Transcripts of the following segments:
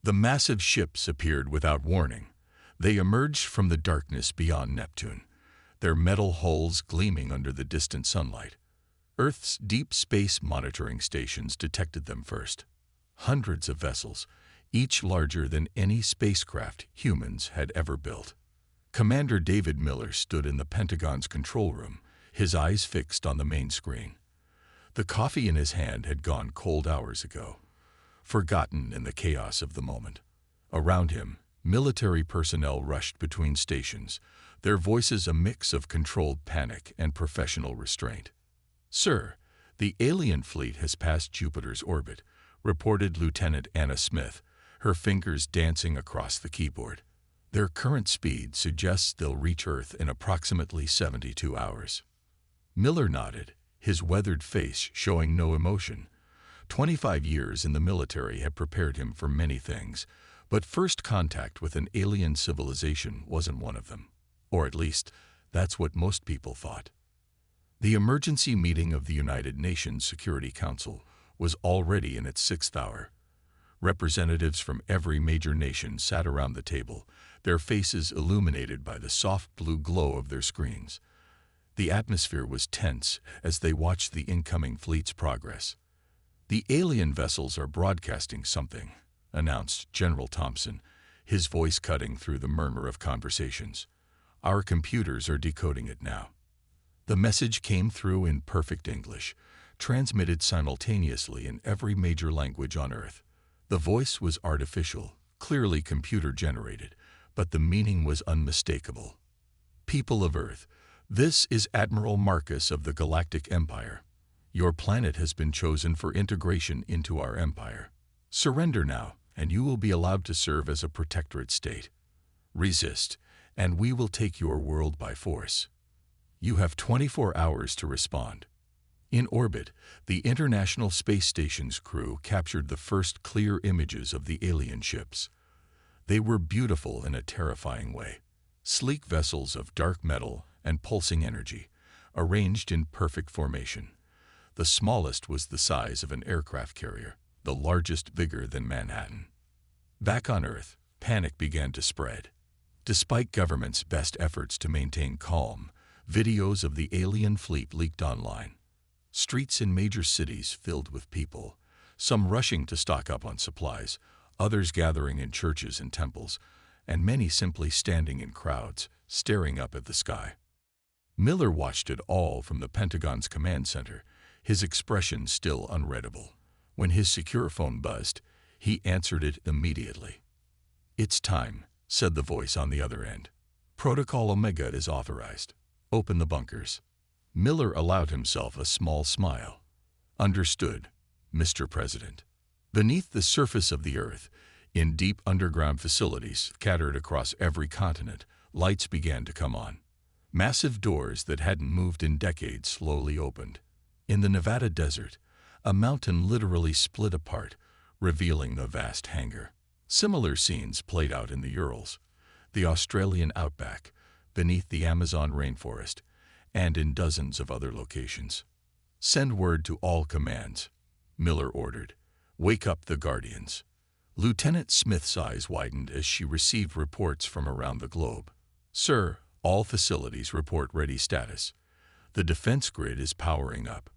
The massive ships appeared without warning. They emerged from the darkness beyond Neptune, their metal hulls gleaming under the distant sunlight. Earth's deep space monitoring stations detected them first. Hundreds of vessels, each larger than any spacecraft humans had ever built. Commander David Miller stood in the Pentagon's control room, his eyes fixed on the main screen. The coffee in his hand had gone cold hours ago, forgotten in the chaos of the moment. Around him, military personnel rushed between stations, their voices a mix of controlled panic and professional restraint. "Sir, the alien fleet has passed Jupiter's orbit," reported Lieutenant Anna Smith, her fingers dancing across the keyboard. "Their current speed suggests they'll reach Earth in approximately 72 hours. Miller nodded, his weathered face showing no emotion. 25 years in the military had prepared him for many things, but first contact with an alien civilization wasn't one of them. Or at least, that's what most people thought. The emergency meeting of the United Nations Security Council was already in its 6th hour. Representatives from every major nation sat around the table, their faces illuminated by the soft blue glow of their screens. The atmosphere was tense as they watched the incoming fleet's progress. "The alien vessels are broadcasting something," announced General Thompson, his voice cutting through the murmur of conversations. "Our computers are decoding it now." The message came through in perfect English, transmitted simultaneously in every major language on Earth. The voice was artificial, clearly computer-generated, but the meaning was unmistakable. "People of Earth, this is Admiral Marcus of the Galactic Empire. Your planet has been chosen for integration into our empire. Surrender now, and you will be allowed to serve as a protectorate state. Resist, and we will take your world by force. You have 24 hours to respond." In orbit, the International Space Station's crew captured the first clear images of the alien ships. They were beautiful in a terrifying way. Sleek vessels of dark metal and pulsing energy, arranged in perfect formation. The smallest was the size of an aircraft carrier, the largest bigger than Manhattan. Back on Earth, panic began to spread. Despite government's best efforts to maintain calm, videos of the alien fleet leaked online. Streets in major cities filled with people, some rushing to stock up on supplies, others gathering in churches and temples, and many simply standing in crowds, staring up at the sky. Miller watched it all from the Pentagon's command center, his expression still unreadable. When his secure phone buzzed, he answered it immediately. "It's time," said the voice on the other end. "Protocol Omega is authorized. Open the bunkers." Miller allowed himself a small smile. "Understood, Mr. President." Beneath the surface of the Earth, in deep underground facilities scattered across every continent, lights began to come on. Massive doors that hadn't moved in decades slowly opened. In the Nevada desert, a mountain literally split apart, revealing the vast hangar. Similar scenes played out in the Urals, the Australian outback, beneath the Amazon rainforest, and in dozens of other locations. "Send word to all commands," Miller ordered. "Wake up the Guardians." Lieutenant Smith's eyes widened as she received reports from around the globe. "Sir, all facilities report ready status. The defense grid is powering up."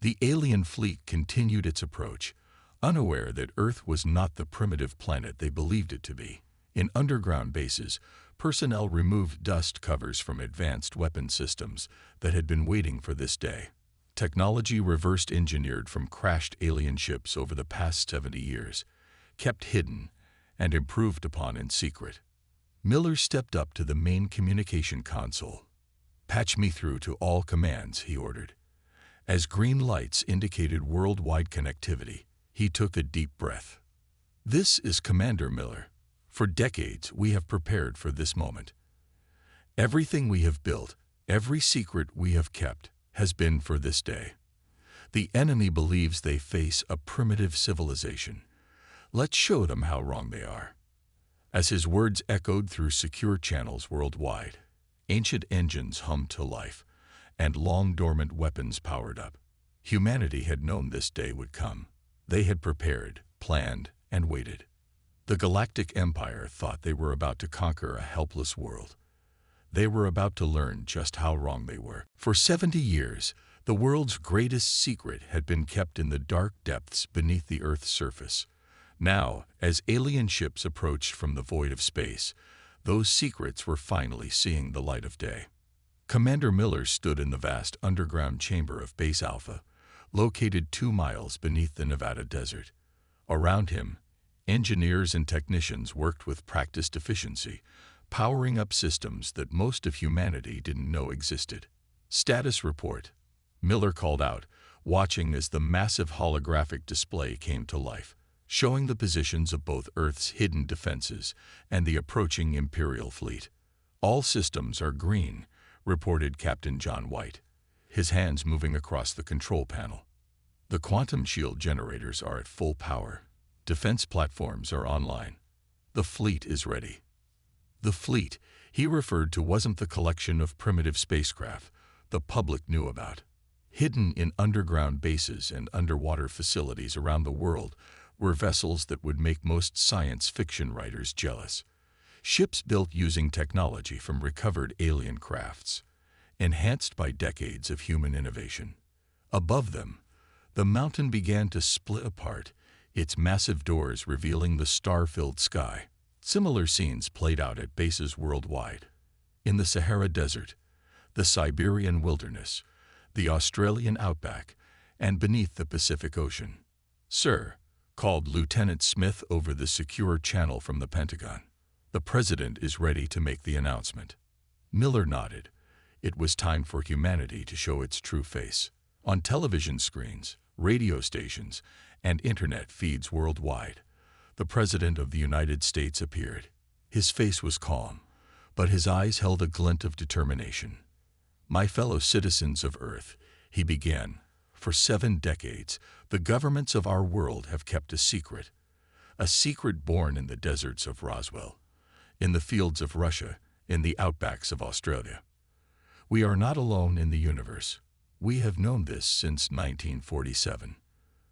The alien fleet continued its approach, unaware that Earth was not the primitive planet they believed it to be. In underground bases, personnel removed dust covers from advanced weapon systems that had been waiting for this day. Technology reversed engineered from crashed alien ships over the past 70 years, kept hidden, and improved upon in secret. Miller stepped up to the main communication console. "Patch me through to all commands," he ordered. As green lights indicated worldwide connectivity, he took a deep breath. "This is Commander Miller. For decades, we have prepared for this moment. Everything we have built, every secret we have kept, has been for this day. The enemy believes they face a primitive civilization. Let's show them how wrong they are." As his words echoed through secure channels worldwide, ancient engines hummed to life, and long-dormant weapons powered up. Humanity had known this day would come. They had prepared, planned, and waited. The Galactic Empire thought they were about to conquer a helpless world. They were about to learn just how wrong they were. For 70 years, the world's greatest secret had been kept in the dark depths beneath the Earth's surface. Now, as alien ships approached from the void of space, those secrets were finally seeing the light of day. Commander Miller stood in the vast underground chamber of Base Alpha, located 2 miles beneath the Nevada desert. Around him, engineers and technicians worked with practiced efficiency, powering up systems that most of humanity didn't know existed. Status report, Miller called out, watching as the massive holographic display came to life, showing the positions of both Earth's hidden defenses and the approaching Imperial fleet. All systems are green, reported Captain John White, his hands moving across the control panel. The quantum shield generators are at full power. Defense platforms are online. The fleet is ready. The fleet he referred to wasn't the collection of primitive spacecraft the public knew about. Hidden in underground bases and underwater facilities around the world were vessels that would make most science fiction writers jealous. Ships built using technology from recovered alien crafts, enhanced by decades of human innovation. Above them, the mountain began to split apart, its massive doors revealing the star-filled sky. Similar scenes played out at bases worldwide. In the Sahara Desert, the Siberian wilderness, the Australian outback, and beneath the Pacific Ocean. "Sir," called Lieutenant Smith over the secure channel from the Pentagon. "The President is ready to make the announcement." Miller nodded. It was time for humanity to show its true face. On television screens, radio stations, and internet feeds worldwide, the President of the United States appeared. His face was calm, but his eyes held a glint of determination. "My fellow citizens of Earth," he began, "for 7 decades, the governments of our world have kept a secret born in the deserts of Roswell, in the fields of Russia, in the outbacks of Australia. We are not alone in the universe. We have known this since 1947.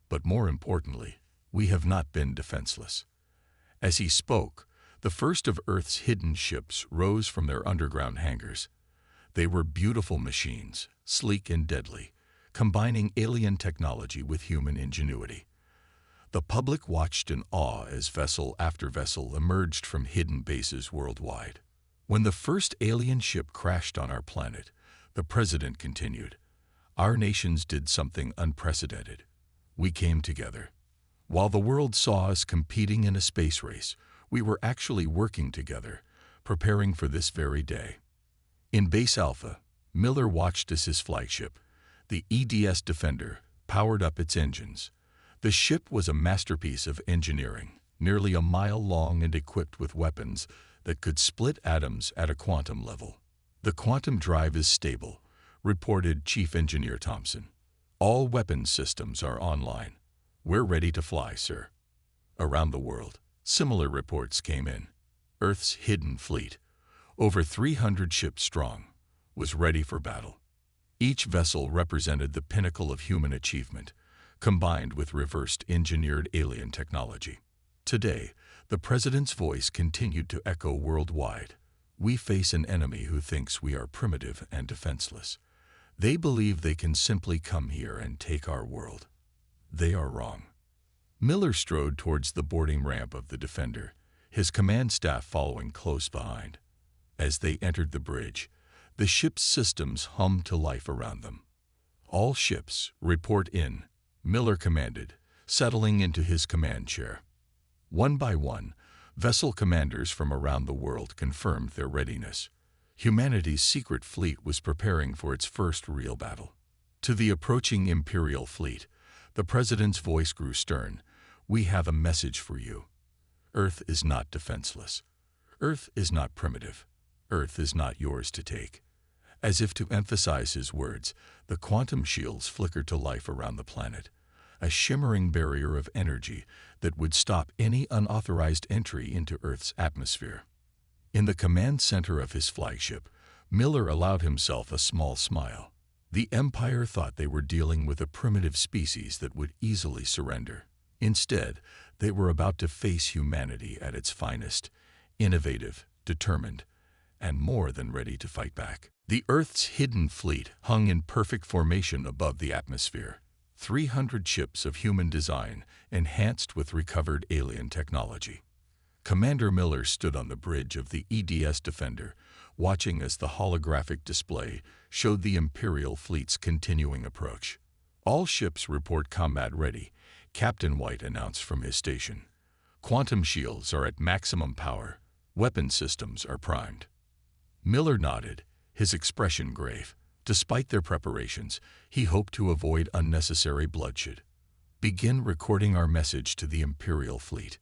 But more importantly, we have not been defenseless." As he spoke, the first of Earth's hidden ships rose from their underground hangars. They were beautiful machines, sleek and deadly, combining alien technology with human ingenuity. The public watched in awe as vessel after vessel emerged from hidden bases worldwide. When the first alien ship crashed on our planet, the President continued, "Our nations did something unprecedented. We came together. While the world saw us competing in a space race, we were actually working together, preparing for this very day." In Base Alpha, Miller watched as his flagship, the EDS Defender, powered up its engines. The ship was a masterpiece of engineering, nearly a mile long and equipped with weapons that could split atoms at a quantum level. "The quantum drive is stable," reported Chief Engineer Thompson. "All weapons systems are online. We're ready to fly, sir." Around the world, similar reports came in. Earth's hidden fleet, over 300 ships strong, was ready for battle. Each vessel represented the pinnacle of human achievement, combined with reversed engineered alien technology. Today, the President's voice continued to echo worldwide. "We face an enemy who thinks we are primitive and defenseless. They believe they can simply come here and take our world. They are wrong." Miller strode towards the boarding ramp of the Defender, his command staff following close behind. As they entered the bridge, the ship's systems hummed to life around them. "All ships, report in," Miller commanded, settling into his command chair. One by one, vessel commanders from around the world confirmed their readiness. Humanity's secret fleet was preparing for its first real battle. To the approaching Imperial fleet, the President's voice grew stern. "We have a message for you. Earth is not defenseless. Earth is not primitive. Earth is not yours to take." As if to emphasize his words, the quantum shields flickered to life around the planet, a shimmering barrier of energy that would stop any unauthorized entry into Earth's atmosphere. In the command center of his flagship, Miller allowed himself a small smile. The Empire thought they were dealing with a primitive species that would easily surrender. Instead, they were about to face humanity at its finest, innovative, determined, and more than ready to fight back. The Earth's hidden fleet hung in perfect formation above the atmosphere. 300 ships of human design, enhanced with recovered alien technology. Commander Miller stood on the bridge of the EDS Defender, watching as the holographic display showed the Imperial fleet's continuing approach. "All ships report combat ready," Captain White announced from his station. "Quantum shields are at maximum power. Weapon systems are primed." Miller nodded, his expression grave. Despite their preparations, he hoped to avoid unnecessary bloodshed. "Begin recording our message to the Imperial fleet."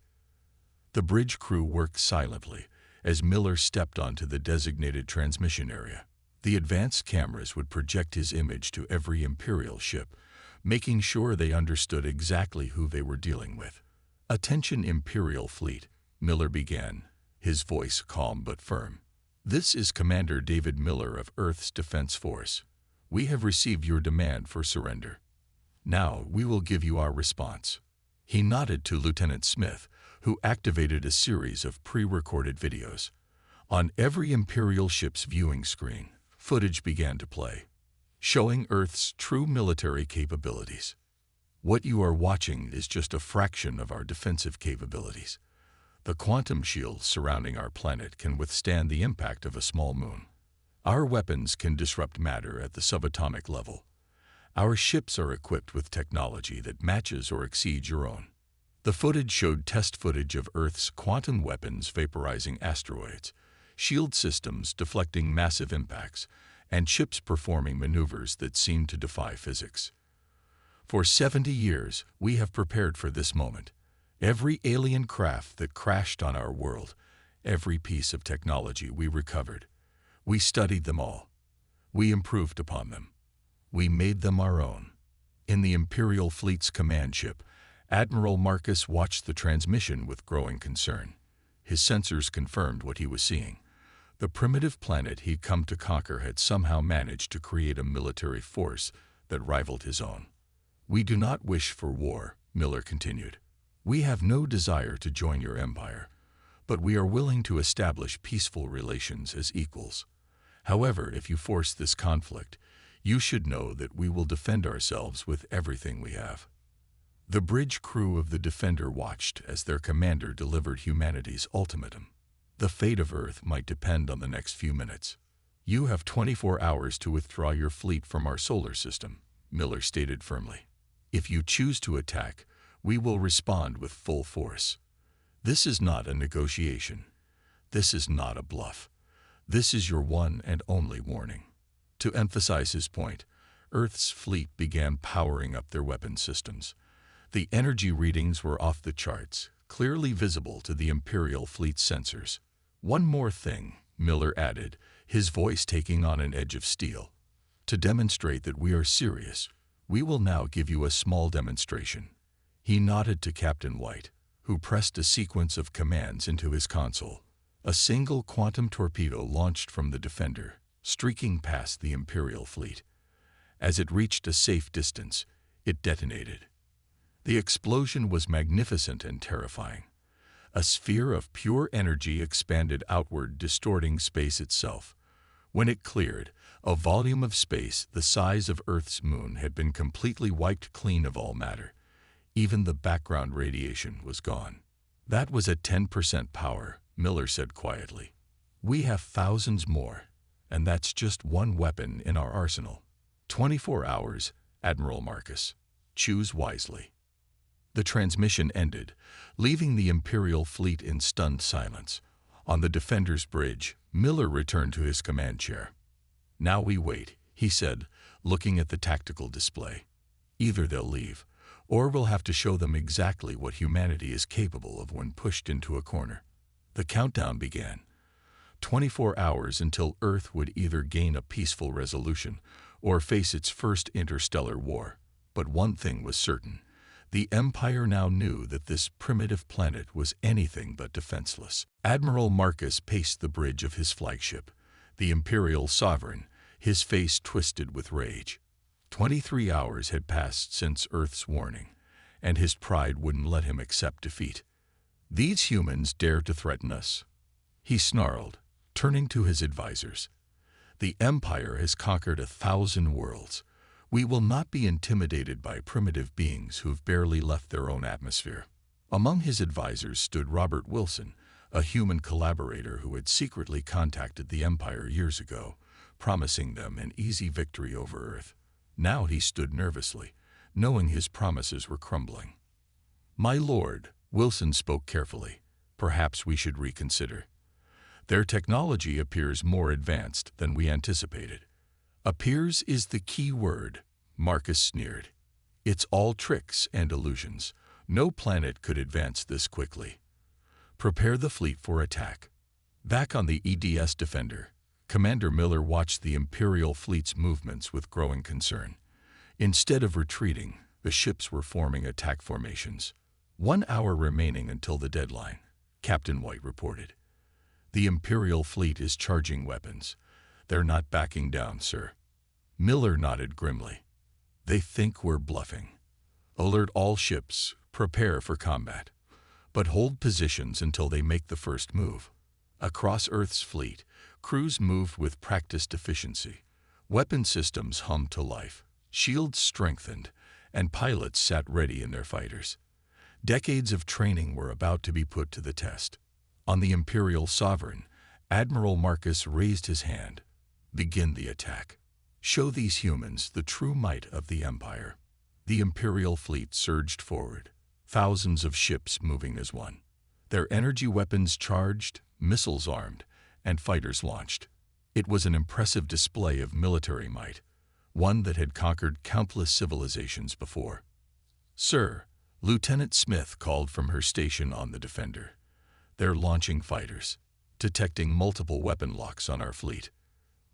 The bridge crew worked silently as Miller stepped onto the designated transmission area. The advanced cameras would project his image to every Imperial ship, making sure they understood exactly who they were dealing with. "Attention Imperial fleet," Miller began, his voice calm but firm. "This is Commander David Miller of Earth's Defense Force. We have received your demand for surrender. Now we will give you our response." He nodded to Lieutenant Smith, who activated a series of pre-recorded videos. On every Imperial ship's viewing screen, footage began to play, showing Earth's true military capabilities. "What you are watching is just a fraction of our defensive capabilities. The quantum shields surrounding our planet can withstand the impact of a small moon. Our weapons can disrupt matter at the subatomic level. Our ships are equipped with technology that matches or exceeds your own." The footage showed test footage of Earth's quantum weapons vaporizing asteroids, shield systems deflecting massive impacts, and ships performing maneuvers that seemed to defy physics. "For 70 years, we have prepared for this moment. Every alien craft that crashed on our world, every piece of technology we recovered, we studied them all. We improved upon them. We made them our own." In the Imperial Fleet's command ship, Admiral Marcus watched the transmission with growing concern. His sensors confirmed what he was seeing. The primitive planet he'd come to conquer had somehow managed to create a military force that rivaled his own. "We do not wish for war," Miller continued. "We have no desire to join your empire, but we are willing to establish peaceful relations as equals. However, if you force this conflict, you should know that we will defend ourselves with everything we have." The bridge crew of the Defender watched as their commander delivered humanity's ultimatum. "The fate of Earth might depend on the next few minutes. You have 24 hours to withdraw your fleet from our solar system," Miller stated firmly. "If you choose to attack, we will respond with full force. This is not a negotiation. This is not a bluff. This is your one and only warning." To emphasize his point, Earth's fleet began powering up their weapon systems. The energy readings were off the charts, clearly visible to the Imperial fleet's sensors. "One more thing," Miller added, his voice taking on an edge of steel. "To demonstrate that we are serious, we will now give you a small demonstration." He nodded to Captain White, who pressed a sequence of commands into his console. A single quantum torpedo launched from the Defender, streaking past the Imperial fleet. As it reached a safe distance, it detonated. The explosion was magnificent and terrifying. A sphere of pure energy expanded outward, distorting space itself. When it cleared, a volume of space the size of Earth's moon had been completely wiped clean of all matter. Even the background radiation was gone. "That was at 10% power," Miller said quietly. "We have thousands more, and that's just one weapon in our arsenal. 24 hours, Admiral Marcus. Choose wisely." The transmission ended, leaving the Imperial fleet in stunned silence. On the Defender's bridge, Miller returned to his command chair. "Now we wait," he said, looking at the tactical display. "Either they'll leave, or we'll have to show them exactly what humanity is capable of when pushed into a corner." The countdown began. 24 hours until Earth would either gain a peaceful resolution or face its first interstellar war. But one thing was certain. The Empire now knew that this primitive planet was anything but defenseless. Admiral Marcus paced the bridge of his flagship, the Imperial Sovereign, his face twisted with rage. 23 hours had passed since Earth's warning, and his pride wouldn't let him accept defeat. "These humans dare to threaten us," he snarled, turning to his advisors. "The Empire has conquered 1,000 worlds. We will not be intimidated by primitive beings who've barely left their own atmosphere." Among his advisors stood Robert Wilson, a human collaborator who had secretly contacted the Empire years ago, promising them an easy victory over Earth. Now he stood nervously, knowing his promises were crumbling. "My lord," Wilson spoke carefully, "perhaps we should reconsider. Their technology appears more advanced than we anticipated." "Appears is the key word," Marcus sneered. "It's all tricks and illusions. No planet could advance this quickly. Prepare the fleet for attack." Back on the EDS Defender, Commander Miller watched the Imperial fleet's movements with growing concern. Instead of retreating, the ships were forming attack formations. "1 hour remaining until the deadline," Captain White reported. "The Imperial fleet is charging weapons. They're not backing down, sir." Miller nodded grimly. "They think we're bluffing. Alert all ships, prepare for combat. But hold positions until they make the first move." Across Earth's fleet, crews moved with practiced efficiency. Weapon systems hummed to life, shields strengthened, and pilots sat ready in their fighters. Decades of training were about to be put to the test. On the Imperial Sovereign, Admiral Marcus raised his hand. "Begin the attack. Show these humans the true might of the Empire." The Imperial fleet surged forward, thousands of ships moving as one. Their energy weapons charged, missiles armed, and fighters launched. It was an impressive display of military might, one that had conquered countless civilizations before. "Sir," Lieutenant Smith called from her station on the Defender. "They're launching fighters, detecting multiple weapon locks on our fleet."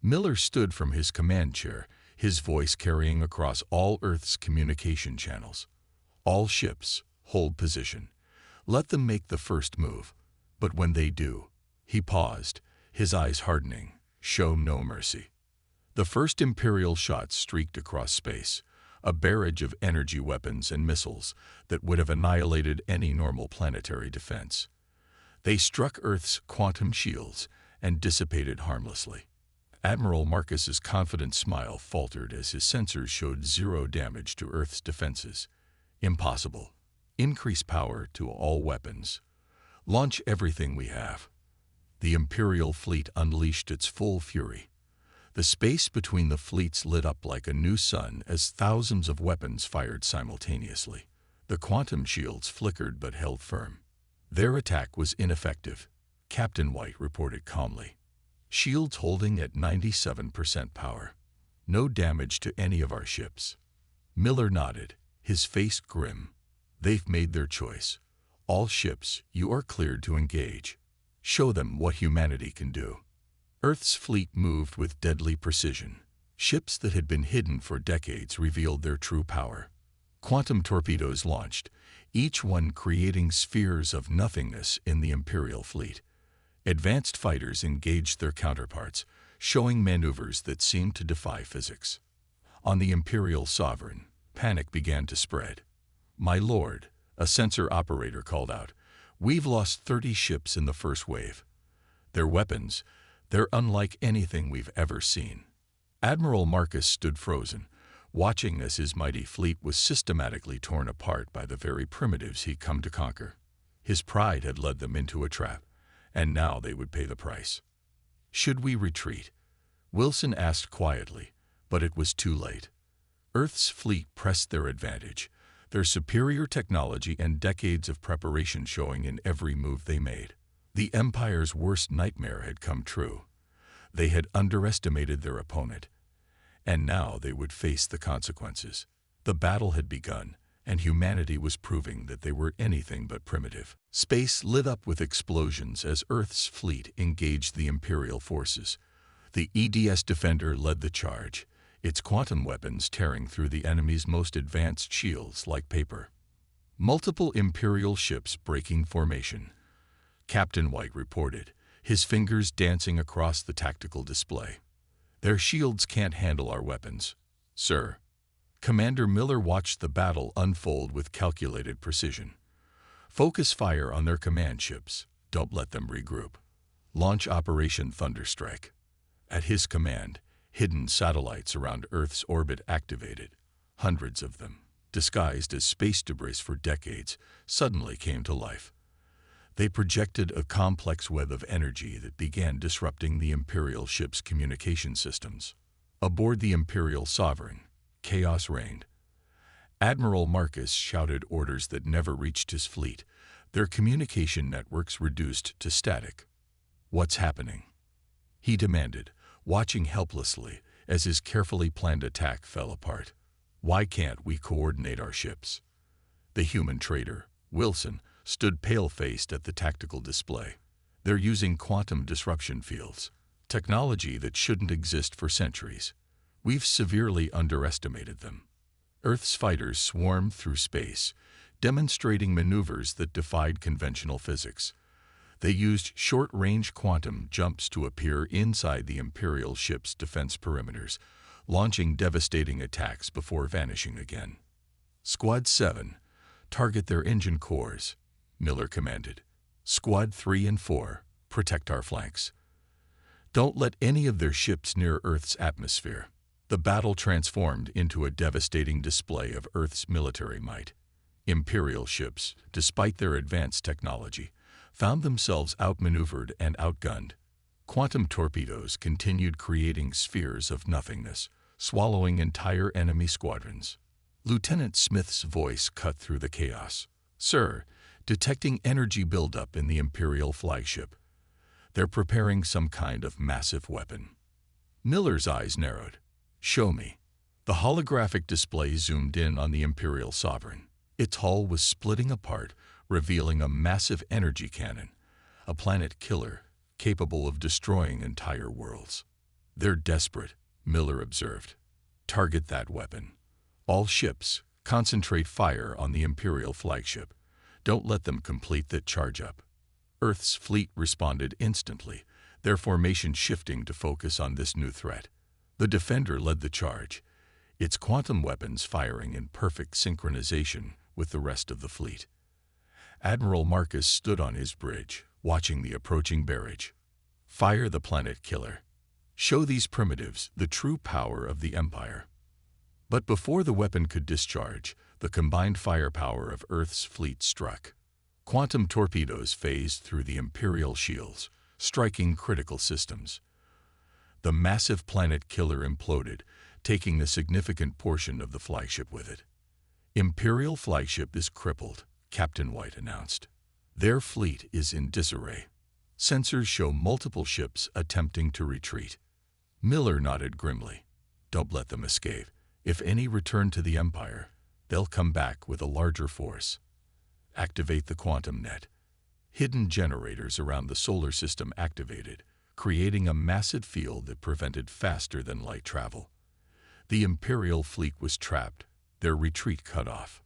Miller stood from his command chair, his voice carrying across all Earth's communication channels. "All ships, hold position. Let them make the first move. But when they do," he paused, his eyes hardening, "show no mercy." The first Imperial shots streaked across space, a barrage of energy weapons and missiles that would have annihilated any normal planetary defense. They struck Earth's quantum shields and dissipated harmlessly. Admiral Marcus's confident smile faltered as his sensors showed zero damage to Earth's defenses. "Impossible. Increase power to all weapons. Launch everything we have." The Imperial fleet unleashed its full fury. The space between the fleets lit up like a new sun as thousands of weapons fired simultaneously. The quantum shields flickered but held firm. Their attack was ineffective, Captain White reported calmly. "Shields holding at 97% power. No damage to any of our ships." Miller nodded, his face grim. "They've made their choice. All ships, you are cleared to engage. Show them what humanity can do." Earth's fleet moved with deadly precision. Ships that had been hidden for decades revealed their true power. Quantum torpedoes launched, each one creating spheres of nothingness in the Imperial fleet. Advanced fighters engaged their counterparts, showing maneuvers that seemed to defy physics. On the Imperial Sovereign, panic began to spread. "My lord," a sensor operator called out, "we've lost 30 ships in the first wave. Their weapons, they're unlike anything we've ever seen." Admiral Marcus stood frozen, watching as his mighty fleet was systematically torn apart by the very primitives he'd come to conquer. His pride had led them into a trap, and now they would pay the price. "Should we retreat?" Wilson asked quietly, but it was too late. Earth's fleet pressed their advantage, their superior technology and decades of preparation showing in every move they made. The Empire's worst nightmare had come true. They had underestimated their opponent, and now they would face the consequences. The battle had begun, and humanity was proving that they were anything but primitive. Space lit up with explosions as Earth's fleet engaged the Imperial forces. The EDS Defender led the charge, its quantum weapons tearing through the enemy's most advanced shields like paper. Multiple Imperial ships breaking formation. Captain White reported, his fingers dancing across the tactical display. "Their shields can't handle our weapons, sir." Commander Miller watched the battle unfold with calculated precision. Focus fire on their command ships. Don't let them regroup. Launch Operation Thunderstrike. At his command, hidden satellites around Earth's orbit activated. Hundreds of them, disguised as space debris for decades, suddenly came to life. They projected a complex web of energy that began disrupting the Imperial ship's communication systems. Aboard the Imperial Sovereign, chaos reigned. Admiral Marcus shouted orders that never reached his fleet, their communication networks reduced to static. "What's happening?" he demanded, watching helplessly as his carefully planned attack fell apart. "Why can't we coordinate our ships?" The human trader, Wilson, stood pale-faced at the tactical display. "They're using quantum disruption fields, technology that shouldn't exist for centuries. We've severely underestimated them." Earth's fighters swarmed through space, demonstrating maneuvers that defied conventional physics. They used short-range quantum jumps to appear inside the Imperial ship's defense perimeters, launching devastating attacks before vanishing again. "Squad 7, target their engine cores," Miller commanded. "Squad 3 and 4, protect our flanks. Don't let any of their ships near Earth's atmosphere." The battle transformed into a devastating display of Earth's military might. Imperial ships, despite their advanced technology, found themselves outmaneuvered and outgunned. Quantum torpedoes continued creating spheres of nothingness, swallowing entire enemy squadrons. Lieutenant Smith's voice cut through the chaos. "Sir, detecting energy buildup in the Imperial flagship. They're preparing some kind of massive weapon." Miller's eyes narrowed. "Show me." The holographic display zoomed in on the Imperial Sovereign. Its hull was splitting apart, revealing a massive energy cannon, a planet killer capable of destroying entire worlds. "They're desperate," Miller observed. "Target that weapon. All ships, concentrate fire on the Imperial flagship. Don't let them complete that charge up." Earth's fleet responded instantly, their formation shifting to focus on this new threat. The Defender led the charge, its quantum weapons firing in perfect synchronization with the rest of the fleet. Admiral Marcus stood on his bridge, watching the approaching barrage. "Fire the planet killer. Show these primitives the true power of the Empire." But before the weapon could discharge, the combined firepower of Earth's fleet struck. Quantum torpedoes phased through the Imperial shields, striking critical systems. The massive planet killer imploded, taking a significant portion of the flagship with it. "Imperial flagship is crippled," Captain White announced. "Their fleet is in disarray. Sensors show multiple ships attempting to retreat." Miller nodded grimly. "Don't let them escape. If any return to the Empire, they'll come back with a larger force. Activate the quantum net." Hidden generators around the solar system activated, creating a massive field that prevented faster-than-light travel. The Imperial fleet was trapped, their retreat cut off.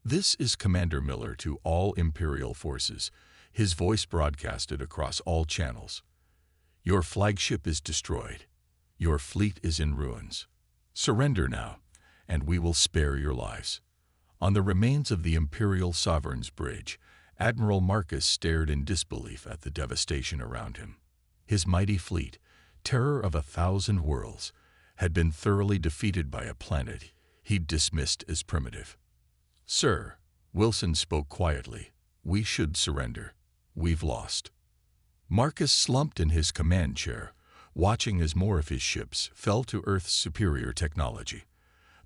"This is Commander Miller to all Imperial forces," his voice broadcasted across all channels. "Your flagship is destroyed. Your fleet is in ruins. Surrender now, and we will spare your lives." On the remains of the Imperial Sovereign's bridge, Admiral Marcus stared in disbelief at the devastation around him. His mighty fleet, terror of 1,000 worlds, had been thoroughly defeated by a planet he'd dismissed as primitive. "Sir," Wilson spoke quietly, "we should surrender. We've lost." Marcus slumped in his command chair, watching as more of his ships fell to Earth's superior technology.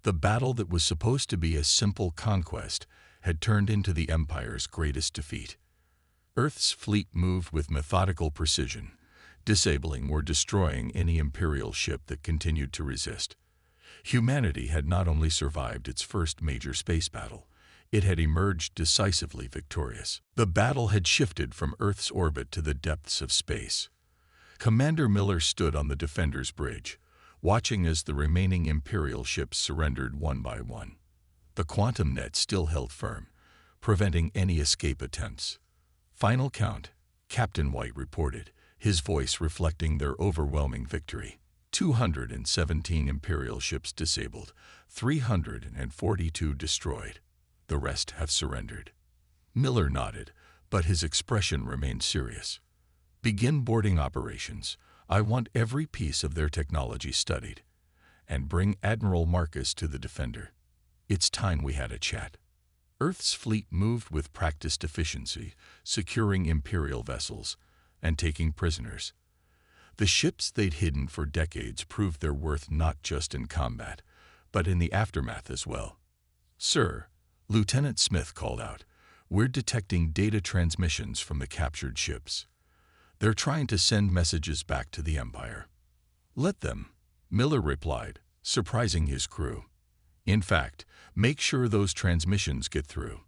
The battle that was supposed to be a simple conquest had turned into the Empire's greatest defeat. Earth's fleet moved with methodical precision, disabling or destroying any Imperial ship that continued to resist. Humanity had not only survived its first major space battle, it had emerged decisively victorious. The battle had shifted from Earth's orbit to the depths of space. Commander Miller stood on the Defender's bridge, watching as the remaining Imperial ships surrendered one by one. The quantum net still held firm, preventing any escape attempts. "Final count," Captain White reported, his voice reflecting their overwhelming victory. 217 Imperial ships disabled, 342 destroyed. The rest have surrendered. Miller nodded, but his expression remained serious. Begin boarding operations. I want every piece of their technology studied. And bring Admiral Marcus to the Defender. It's time we had a chat. Earth's fleet moved with practiced efficiency, securing Imperial vessels and taking prisoners. The ships they'd hidden for decades proved their worth not just in combat, but in the aftermath as well. "Sir," Lieutenant Smith called out, "we're detecting data transmissions from the captured ships. They're trying to send messages back to the Empire." "Let them," Miller replied, surprising his crew. "In fact, make sure those transmissions get through.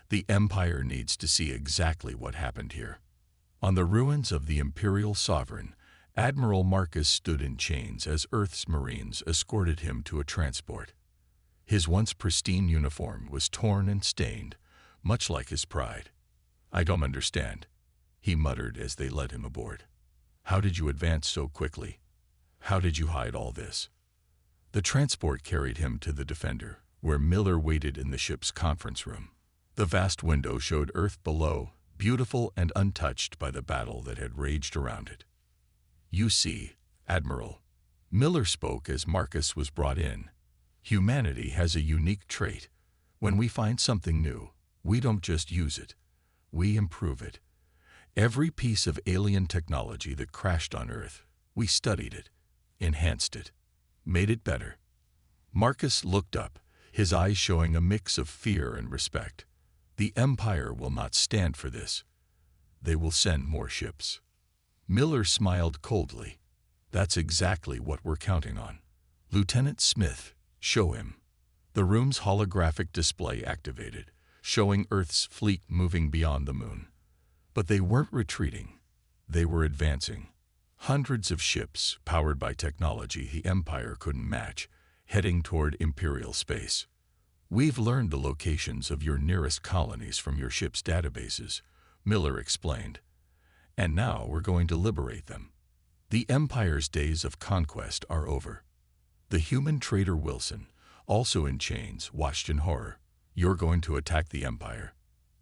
The Empire needs to see exactly what happened here." On the ruins of the Imperial Sovereign, Admiral Marcus stood in chains as Earth's Marines escorted him to a transport. His once pristine uniform was torn and stained, much like his pride. "I don't understand," he muttered as they led him aboard. "How did you advance so quickly? How did you hide all this?" The transport carried him to the Defender, where Miller waited in the ship's conference room. The vast window showed Earth below, beautiful and untouched by the battle that had raged around it. "You see, Admiral," Miller spoke as Marcus was brought in, "humanity has a unique trait. When we find something new, we don't just use it, we improve it. Every piece of alien technology that crashed on Earth, we studied it, enhanced it, made it better." Marcus looked up, his eyes showing a mix of fear and respect. "The Empire will not stand for this. They will send more ships." Miller smiled coldly. "That's exactly what we're counting on. Lieutenant Smith, show him." The room's holographic display activated, showing Earth's fleet moving beyond the moon. But they weren't retreating. They were advancing. Hundreds of ships, powered by technology the Empire couldn't match, heading toward Imperial space. "We've learned the locations of your nearest colonies from your ship's databases," Miller explained. "And now we're going to liberate them. The Empire's days of conquest are over." The human trader Wilson, also in chains, watched in horror. "You're going to attack the Empire.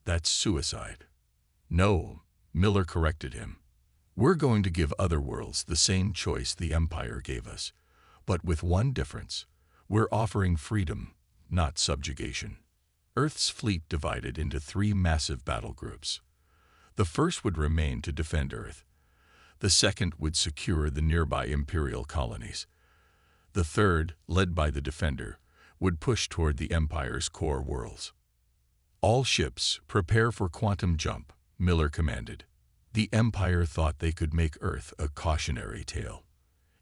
That's suicide." "No," Miller corrected him. "We're going to give other worlds the same choice the Empire gave us, but with one difference. We're offering freedom, not subjugation." Earth's fleet divided into 3 massive battle groups. The first would remain to defend Earth. The second would secure the nearby Imperial colonies. The third, led by the Defender, would push toward the Empire's core worlds. "All ships, prepare for quantum jump," Miller commanded. The Empire thought they could make Earth a cautionary tale.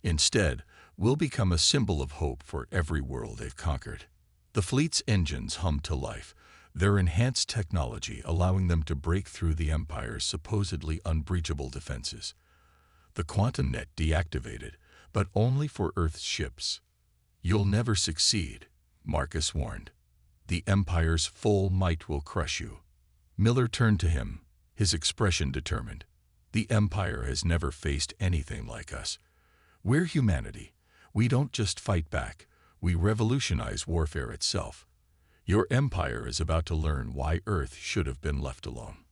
Instead, we'll become a symbol of hope for every world they've conquered. The fleet's engines hummed to life, their enhanced technology allowing them to break through the Empire's supposedly unbreachable defenses. The quantum net deactivated, but only for Earth's ships. "You'll never succeed," Marcus warned. "The Empire's full might will crush you." Miller turned to him, his expression determined. "The Empire has never faced anything like us. We're humanity. We don't just fight back, we revolutionize warfare itself. Your Empire is about to learn why Earth should have been left alone."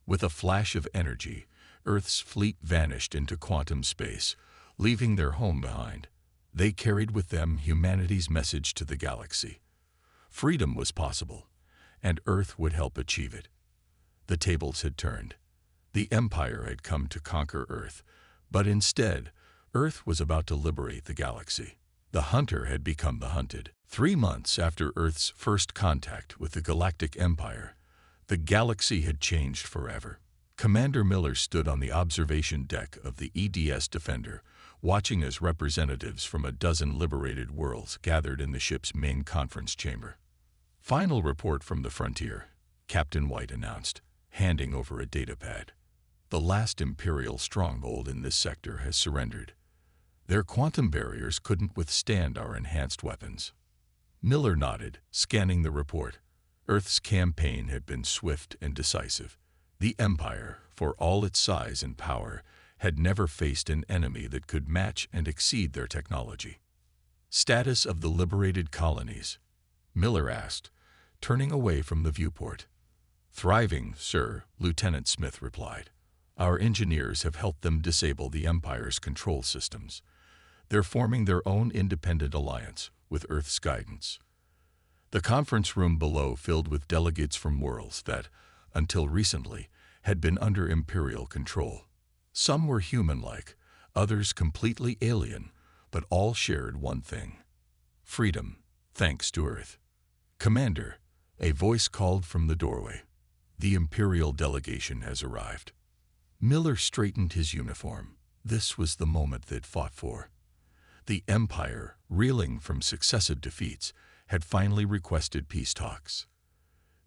With a flash of energy, Earth's fleet vanished into quantum space, leaving their home behind. They carried with them humanity's message to the galaxy. Freedom was possible, and Earth would help achieve it. The tables had turned. The Empire had come to conquer Earth, but instead, Earth was about to liberate the galaxy. The hunter had become the hunted. 3 months after Earth's first contact with the Galactic Empire, the galaxy had changed forever. Commander Miller stood on the observation deck of the EDS Defender, watching as representatives from a dozen liberated worlds gathered in the ship's main conference chamber. "Final report from the frontier," Captain White announced, handing over a datapad. "The last Imperial stronghold in this sector has surrendered. Their quantum barriers couldn't withstand our enhanced weapons." Miller nodded, scanning the report. Earth's campaign had been swift and decisive. The Empire, for all its size and power, had never faced an enemy that could match and exceed their technology. Status of the liberated colonies? Miller asked, turning away from the viewport. Thriving, sir, Lieutenant Smith replied. Our engineers have helped them disable the Empire's control systems. They're forming their own independent alliance with Earth's guidance. The conference room below filled with delegates from worlds that, until recently, had been under Imperial control. Some were human-like, others completely alien, but all shared one thing: freedom, thanks to Earth. Commander, a voice called from the doorway. The Imperial delegation has arrived. Miller straightened his uniform. This was the moment they'd fought for. The Empire, reeling from successive defeats, had finally requested peace talks.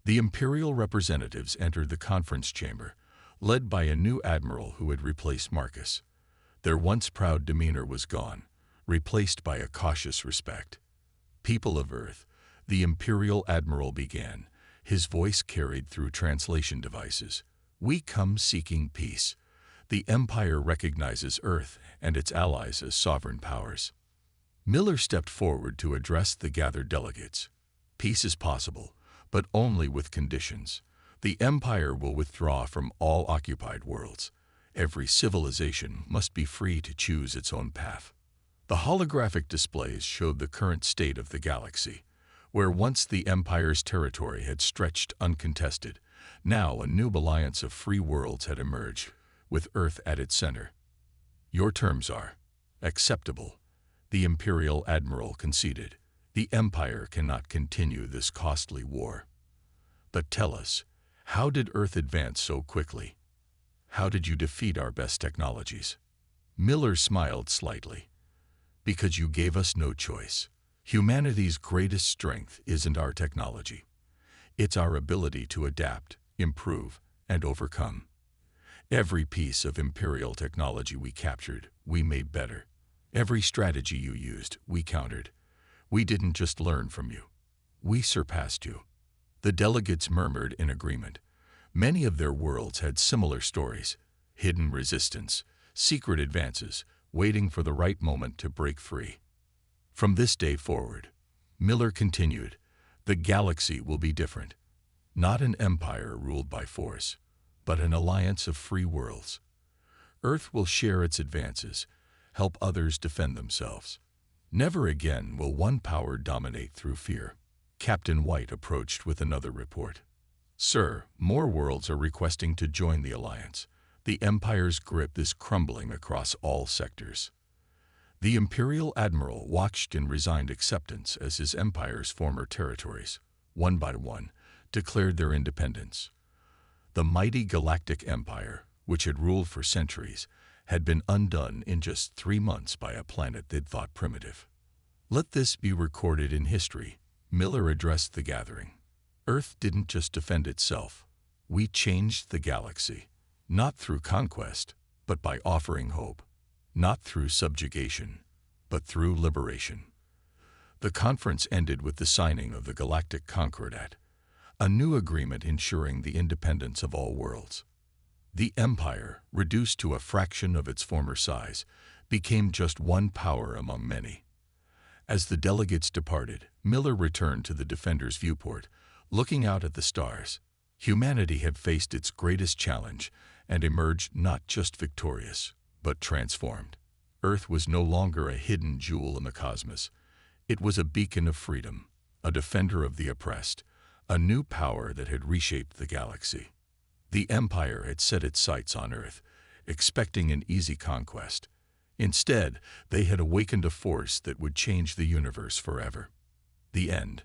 The Imperial representatives entered the conference chamber, led by a new admiral who had replaced Marcus. Their once proud demeanor was gone, replaced by a cautious respect. People of Earth, the Imperial Admiral began, his voice carried through translation devices. We come seeking peace. The Empire recognizes Earth and its allies as sovereign powers. Miller stepped forward to address the gathered delegates. Peace is possible, but only with conditions. The Empire will withdraw from all occupied worlds. Every civilization must be free to choose its own path. The holographic displays showed the current state of the galaxy, where once the Empire's territory had stretched uncontested. Now a new alliance of free worlds had emerged, with Earth at its center. Your terms are acceptable, the Imperial Admiral conceded. The Empire cannot continue this costly war. But tell us, how did Earth advance so quickly? How did you defeat our best technologies? Miller smiled slightly. Because you gave us no choice. Humanity's greatest strength isn't our technology. It's our ability to adapt, improve, and overcome. Every piece of Imperial technology we captured, we made better. Every strategy you used, we countered. We didn't just learn from you. We surpassed you. The delegates murmured in agreement. Many of their worlds had similar stories: hidden resistance, secret advances, waiting for the right moment to break free. From this day forward, Miller continued, the galaxy will be different. Not an empire ruled by force, but an alliance of free worlds. Earth will share its advances, help others defend themselves. Never again will one power dominate through fear. Captain White approached with another report. Sir, more worlds are requesting to join the alliance. The Empire's grip is crumbling across all sectors. The Imperial Admiral watched in resigned acceptance as his Empire's former territories, one by one, declared their independence. The mighty Galactic Empire, which had ruled for centuries, had been undone in just 3 months by a planet they'd thought primitive. Let this be recorded in history, Miller addressed the gathering. Earth didn't just defend itself. We changed the galaxy, not through conquest, but by offering hope. Not through subjugation, but through liberation. The conference ended with the signing of the Galactic Concordat, a new agreement ensuring the independence of all worlds. The Empire, reduced to a fraction of its former size, became just one power among many. As the delegates departed, Miller returned to the Defender's viewport, looking out at the stars. Humanity had faced its greatest challenge and emerged not just victorious, but transformed. Earth was no longer a hidden jewel in the cosmos. It was a beacon of freedom, a defender of the oppressed, a new power that had reshaped the galaxy. The Empire had set its sights on Earth, expecting an easy conquest. Instead, they had awakened a force that would change the universe forever. The end.